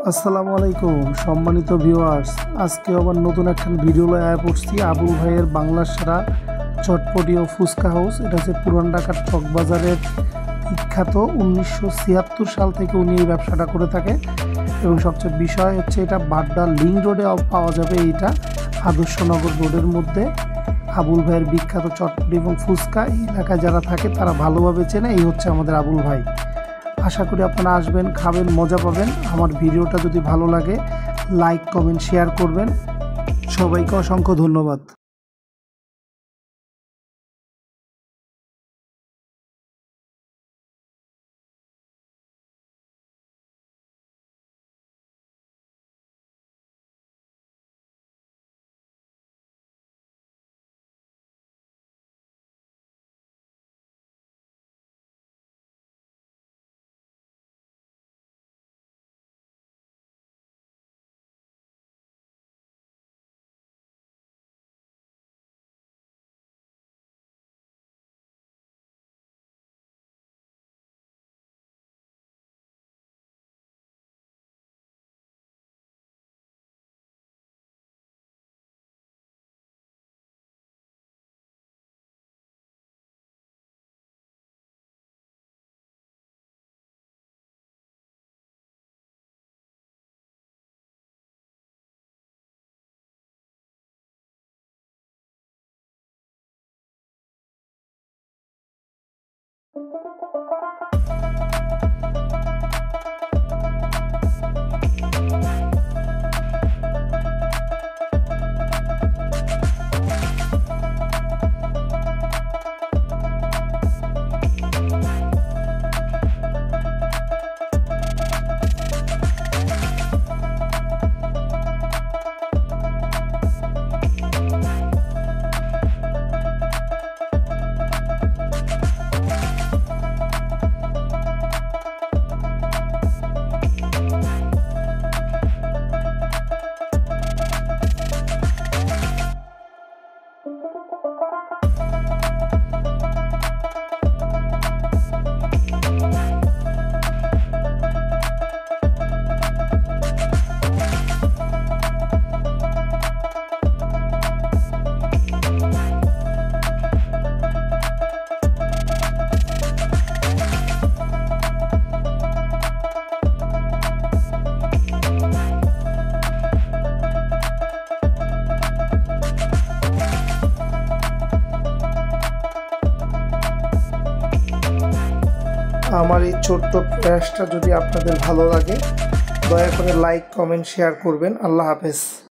আসসালামু আলাইকুম সম্মানিত ভিউয়ার্স, আজকে আবার নতুন একটা ভিডিও লয়ে পড়ছি আবুল ভাইয়ের বাংলার সেরা চটপটি ও ফুচকা হাউস। এটা হচ্ছে পুরান ঢাকার চকবাজারের বিখ্যাত। 1976 সাল থেকে উনি এই ব্যবসাটা করে থাকে এবং সবচেয়ে বিষয় হচ্ছে এটা বাড্ডা লিংক রোডে পাওয়া যাবে। এইটা আদর্শনগর রোডের মধ্যে আবুল ভাইয়ের বিখ্যাত চটপটি এবং ফুচকা এই এলাকায় যারা থাকে তারা ভালোভাবে চেনে। এই হচ্ছে আমাদের আবুল ভাই। আশা করি আপনারা আসবেন, খাবেন, মজা পাবেন। আমার ভিডিওটা যদি ভালো লাগে লাইক, কমেন্ট, শেয়ার করবেন। সবাইকে অসংখ্য ধন্যবাদ। আমার এই ছোট্ট প্রয়াসটা যদি আপনাদের ভালো লাগে দয়া করে লাইক, কমেন্ট, শেয়ার করবেন। আল্লাহ হাফেজ।